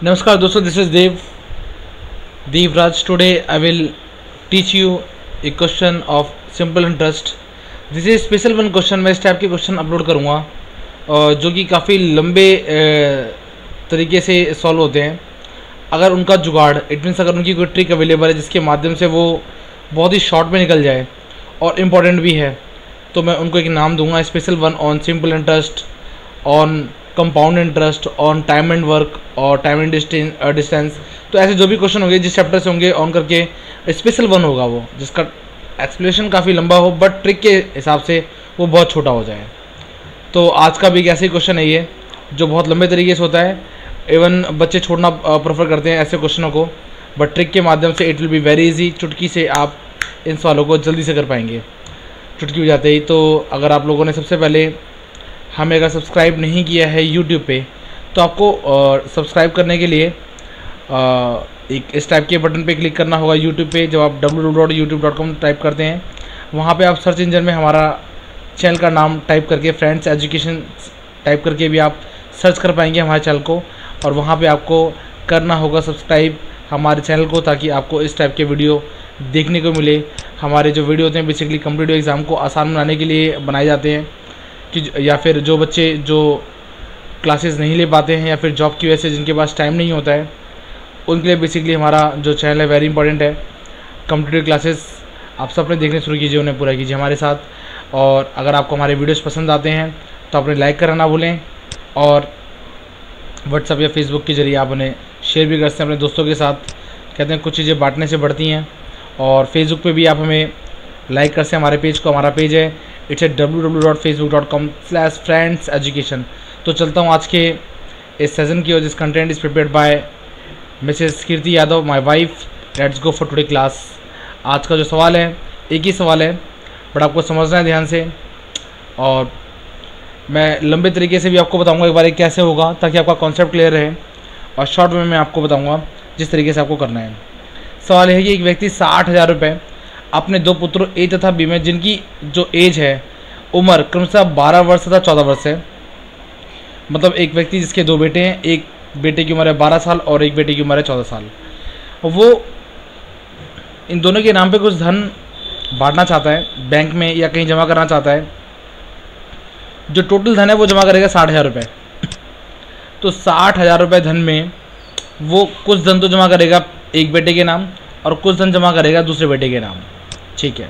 Namaskar दोस्तों, this is Dev Raj. Today I will teach you a question of simple interest. This is special one question. मैं इस type के question upload करूँगा जो कि काफ़ी लंबे तरीके से सॉल्व होते हैं। अगर उनका जुगाड़ इट मीन्स अगर उनकी कोई ट्रिक अवेलेबल है जिसके माध्यम से वो बहुत ही शॉर्ट में निकल जाए और इम्पॉर्टेंट भी है, तो मैं उनको एक नाम दूंगा, special one on simple interest, on compound interest, on time and work और टाइम एंड डिस्टेंस। तो ऐसे जो भी क्वेश्चन होंगे जिस चैप्टर से होंगे ऑन करके स्पेशल वन होगा वो, जिसका एक्सप्लेनेशन काफ़ी लंबा हो बट ट्रिक के हिसाब से वो बहुत छोटा हो जाए। तो आज का भी एक ऐसे क्वेश्चन है ये जो बहुत लंबे तरीके से होता है। इवन बच्चे छोड़ना प्रेफर करते हैं ऐसे क्वेश्चनों को, बट ट्रिक के माध्यम से it will be very easy. चुटकी से आप इन सवालों को जल्दी से कर पाएंगे, चुटकी हो जाते ही। तो अगर आप लोगों ने सबसे पहले हमें अगर सब्सक्राइब नहीं किया है यूट्यूब पे, तो आपको सब्सक्राइब करने के लिए एक इस टाइप के बटन पे क्लिक करना होगा यूट्यूब पे। जब आप www.youtube.com टाइप करते हैं, वहाँ पे आप सर्च इंजन में हमारा चैनल का नाम टाइप करके फ्रेंड्स एजुकेशन टाइप करके भी आप सर्च कर पाएंगे हमारे चैनल को, और वहाँ पे आपको करना होगा सब्सक्राइब हमारे चैनल को, ताकि आपको इस टाइप के वीडियो देखने को मिले। हमारे जो वीडियो होते हैं बेसिकली कॉम्पिटिटिव एग्ज़ाम को आसान बनाने के लिए बनाए जाते हैं, कि या फिर जो बच्चे जो क्लासेस नहीं ले पाते हैं या फिर जॉब की वजह से जिनके पास टाइम नहीं होता है, उनके लिए बेसिकली हमारा जो चैनल है वेरी इंपॉर्टेंट है। कॉम्पिटिटिव क्लासेस आप सब अपने देखने शुरू कीजिए, उन्हें पूरा कीजिए हमारे साथ। और अगर आपको हमारे वीडियोस पसंद आते हैं तो अपने लाइक करना ना भूलें, और व्हाट्सएप या फेसबुक के जरिए आप उन्हें शेयर भी कर सकते हैं अपने दोस्तों के साथ। कहते हैं कुछ चीज़ें बांटने से बढ़ती हैं। और फेसबुक पे भी आप हमें लाइक कर सकते हैं हमारे पेज को। हमारा पेज है इट्स www.facebook.com/friendseducation। तो चलता हूँ आज के इस सेशन की, और this content is prepared by Mrs Kirti Yadav, my wife. Let's go for today class. आज का जो सवाल है एक ही सवाल है, बट आपको समझना है ध्यान से, और मैं लंबे तरीके से भी आपको बताऊंगा एक बार एक कैसे होगा, ताकि आपका कॉन्सेप्ट क्लियर रहे। और शॉर्ट में मैं आपको बताऊंगा जिस तरीके से आपको करना है। सवाल है कि एक व्यक्ति 60,000 रुपये अपने दो पुत्रों ए तथा बी में, जिनकी जो एज है उम्र क्रमशः 12 वर्ष तथा 14 वर्ष है, मतलब एक व्यक्ति जिसके दो बेटे हैं, एक बेटे की उम्र है 12 साल और एक बेटे की उम्र है 14 साल, वो इन दोनों के नाम पे कुछ धन बांटना चाहता है बैंक में या कहीं जमा करना चाहता है। जो टोटल धन है वो जमा करेगा 60,000 रुपये। तो 60,000 रुपये धन में वो कुछ धन तो जमा करेगा एक बेटे के नाम और कुछ धन जमा करेगा दूसरे बेटे के नाम, ठीक है।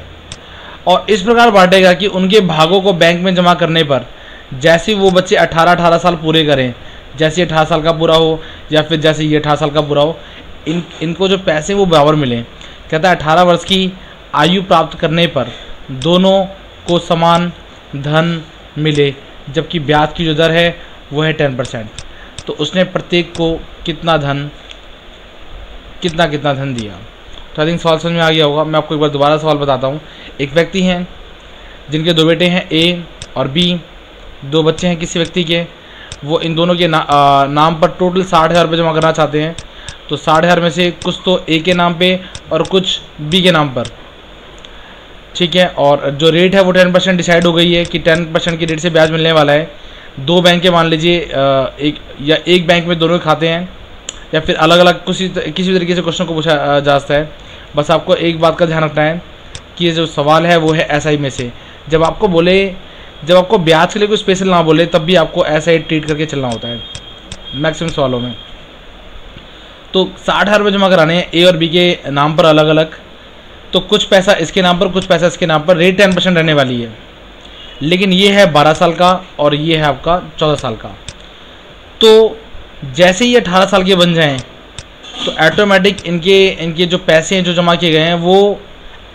और इस प्रकार बांटेगा कि उनके भागों को बैंक में जमा करने पर जैसे वो बच्चे 18 साल पूरे करें, जैसे 18 साल का पूरा हो या फिर जैसे ये 18 साल का पूरा हो, इनको जो पैसे वो बराबर मिलें। कहता है 18 वर्ष की आयु प्राप्त करने पर दोनों को समान धन मिले, जबकि ब्याज की जो दर है वो है 10%। तो उसने प्रत्येक को कितना धन दिया। तो आई थिंक सवाल समझ में आ गया होगा। मैं आपको एक बार दोबारा सवाल बताता हूँ। एक व्यक्ति हैं जिनके दो बेटे हैं ए और बी, दो बच्चे हैं किसी व्यक्ति के, वो इन दोनों के नाम पर टोटल 60,000 रुपये जमा करना चाहते हैं। तो 60,000 में से कुछ तो ए के नाम पे और कुछ बी के नाम पर, ठीक है। और जो रेट है वो 10% डिसाइड हो गई है कि 10% की रेट से ब्याज मिलने वाला है। दो बैंक के मान लीजिए एक बैंक में दोनों खाते हैं, या फिर अलग अलग किसी भी तरीके से क्वेश्चन को पूछा जा सकता है। बस आपको एक बात का ध्यान रखना है कि ये जो सवाल है वो है एसआई में से। जब आपको ब्याज के लिए कोई स्पेशल ना बोले, तब भी आपको ऐसा ही ट्रीट करके चलना होता है मैक्सिमम सवालों में। तो 60,000 रुपये जमा कराने हैं ए और बी के नाम पर अलग अलग। तो कुछ पैसा इसके नाम पर, कुछ पैसा इसके नाम पर। रेट 10% रहने वाली है, लेकिन ये है 12 साल का और ये है आपका 14 साल का। तो जैसे ही 18 साल के बन जाएं, तो ऑटोमेटिक इनके जो पैसे हैं जो जमा किए गए हैं वो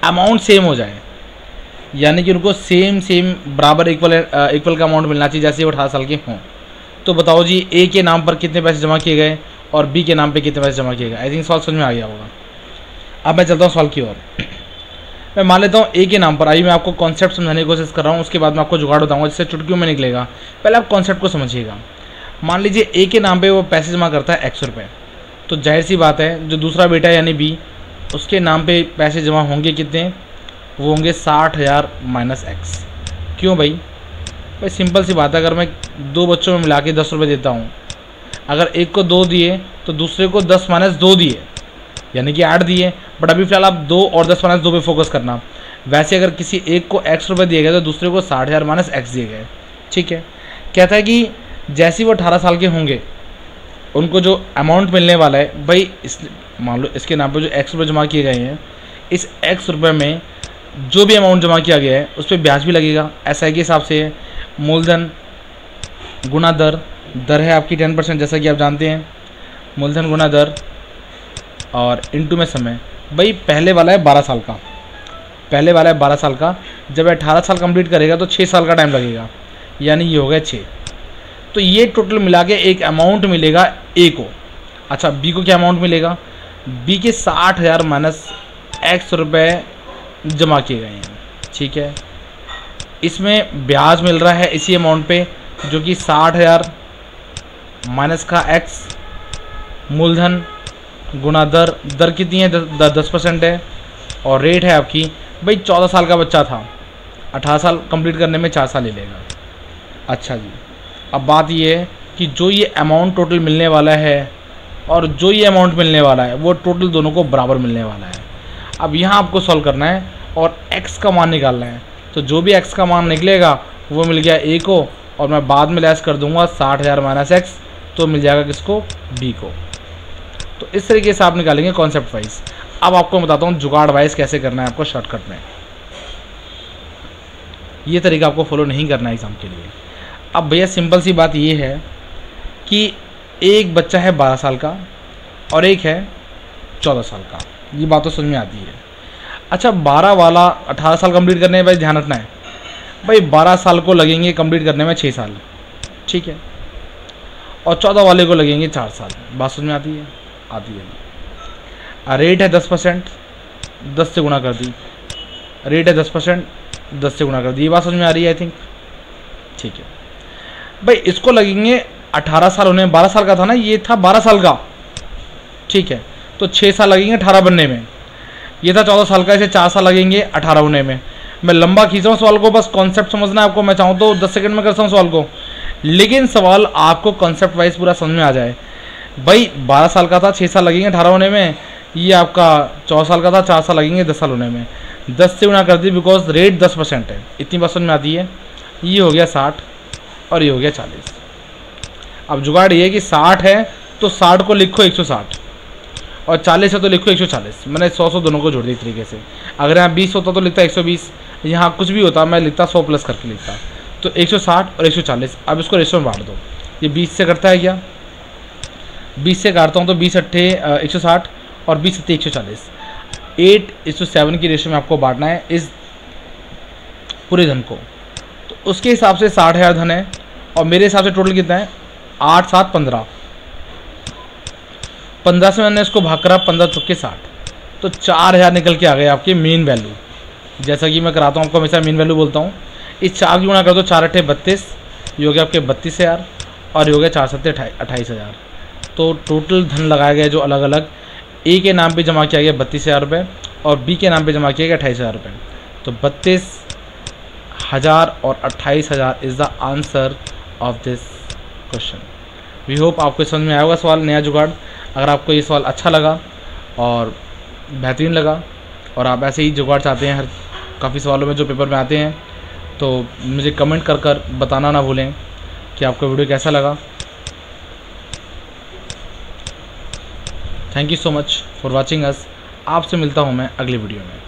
अमाउंट सेम हो जाए, यानी कि उनको सेम बराबर इक्वल का अमाउंट मिलना चाहिए जैसे वो 18 साल के हों। तो बताओ जी, ए के नाम पर कितने पैसे जमा किए गए और बी के नाम पे कितने पैसे जमा किए गए। आई थिंक सवाल समझ में आ गया होगा। अब मैं चलता हूँ सवाल की ओर। मैं मान लेता हूँ ए के नाम पर, आइए मैं आपको कॉन्सेप्ट समझाने की कोशिश कर रहा हूँ, उसके बाद मैं आपको जुगाड़ बताऊँगा जिससे चुटकियों में निकलेगा। पहले आप कॉन्सेप्ट को समझिएगा। मान लीजिए ए के नाम पे वो पैसे जमा करता है 100 रुपये, तो जाहिर सी बात है जो दूसरा बेटा है यानी बी, उसके नाम पे पैसे जमा होंगे कितने, वो होंगे 60,000 माइनस एक्स। क्यों भाई सिंपल सी बात है, अगर मैं दो बच्चों में मिला के 10 रुपये देता हूँ, अगर एक को 2 दिए तो दूसरे को 10 - 2 दिए, यानी कि 8 दिए। बट अभी फिलहाल आप 2 और 10 - 2 पे फोकस करना। वैसे अगर किसी एक को x रुपये दिए गए तो दूसरे को 60,000 - x दिए गए। ठीक है, कहता है कि जैसे ही वो 18 साल के होंगे उनको जो अमाउंट मिलने वाला है, भाई इस मान लो इसके नाम पे जो x रुपये जमा किए गए हैं, इस x रुपये में जो भी अमाउंट जमा किया गया है उस पर ब्याज भी लगेगा। SI के हिसाब से मूलधन गुना दर, दर है आपकी 10%, जैसा कि आप जानते हैं, मूलधन गुना दर और इनटू में समय। भाई पहले वाला है 12 साल का, पहले वाला है 12 साल का, जब 18 साल कंप्लीट करेगा तो 6 साल का टाइम लगेगा, यानी ये हो गया 6। तो ये टोटल मिला के एक अमाउंट मिलेगा A को। अच्छा, B को क्या अमाउंट मिलेगा? B के 60,000 - x रुपये जमा किए गए हैं। ठीक है, इसमें ब्याज मिल रहा है इसी अमाउंट पे, जो कि 60,000 माइनस का x मूलधन गुना दर, दर कितनी है? 10% है। और रेट है आपकी, भाई 14 साल का बच्चा था, 18 साल कंप्लीट करने में 4 साल ले लेगा। अच्छा जी, अब बात ये है कि जो ये अमाउंट टोटल मिलने वाला है और जो ये अमाउंट मिलने वाला है वो टोटल दोनों को बराबर मिलने वाला है। अब यहाँ आपको सॉल्व करना है और x का मान निकालना है। तो जो भी x का मान निकलेगा वो मिल गया A को, और मैं बाद में लेस कर दूंगा 60,000 - x, तो मिल जाएगा किसको? B को। तो इस तरीके से आप निकालेंगे कॉन्सेप्ट वाइज। अब आपको बताता हूँ जुगाड़ वाइज कैसे करना है आपको शॉर्टकट में। ये तरीका आपको फॉलो नहीं करना है एग्जाम के लिए। अब भैया सिंपल सी बात ये है कि एक बच्चा है 12 साल का और एक है 14 साल का, ये बात तो समझ में आती है। अच्छा, 12 वाला 18 साल कंप्लीट करने में भाई ध्यान रखना है, भाई 12 साल को लगेंगे कंप्लीट करने में 6 साल, ठीक है, और 14 वाले को लगेंगे 4 साल। बात समझ में आती है? आती है। रेट है 10%, 10 से गुणा कर दी, रेट है 10%, 10 से गुणा कर दी। ये बात समझ में आ रही है आई थिंक? ठीक है भाई, इसको लगेंगे 18 साल होने में, 12 साल का था ना, ये था 12 साल का, ठीक है, तो 6 साल लगेंगे 18 बनने में। ये था 14 साल का, इसे 4 साल लगेंगे 18 होने में। मैं लंबा खींच रहा हूँ सवाल को, बस कॉन्सेप्ट समझना है आपको। मैं चाहूँ तो 10 सेकंड में करता हूँ सवाल को, लेकिन सवाल आपको कॉन्सेप्ट वाइज पूरा समझ में आ जाए। भाई 12 साल का था, 6 साल लगेंगे 18 होने में। ये आपका 14 साल का था, 4 साल लगेंगे 10 साल होने में। 10 से गुणा कर दी बिकॉज रेट 10% है, इतनी बात समझ में आती है। ये हो गया 60 और ये हो गया 40। अब जुगाड़ ये है कि 60 है तो 60 को लिखो 160 और 40 है तो लिखो 140। मैंने 100 दोनों को जोड़ दी तरीके से। अगर यहाँ 20 होता तो लिखता 120, यहाँ कुछ भी होता मैं लिखता 100 प्लस करके लिखता। तो 160 और 140। अब इसको रेशो में बांट दो। ये 20 से करता है क्या? 20 से काटता हूँ तो 20 अट्ठे 160 और 20 सत्ते 140। 8:7 की रेशो में आपको बांटना है इस पूरे धन को। तो उसके हिसाब से 60,000 धन है और मेरे हिसाब से टोटल कितना है? 8 7 15। 15 से मैंने इसको भाग करा, 15 चौके 60, तो 4,000 निकल के आ गए आपके मेन वैल्यू। जैसा कि मैं कराता हूँ आपको हमेशा मेन वैल्यू बोलता हूँ। इस 4 की गुणा कर दो, 4 अट्ठे 32, ये हो गया आपके 32,000 और ये हो गया 4 सत्ते 28,000। तो टोटल धन लगाया गया जो अलग अलग, ए के नाम पे जमा किया गया 32,000 रुपये और बी के नाम पे जमा किया गया 28,000 रुपये। तो 32,000 और 28,000 is the answer of this question. We hope आपको समझ में आया होगा सवाल, नया जुगाड़। अगर आपको ये सवाल अच्छा लगा और बेहतरीन लगा और आप ऐसे ही जुगाड़ चाहते हैं हर काफ़ी सवालों में जो पेपर में आते हैं, तो मुझे कमेंट कर बताना ना भूलें कि आपको वीडियो कैसा लगा। Thank you so much for watching us. आपसे मिलता हूँ मैं अगली वीडियो में।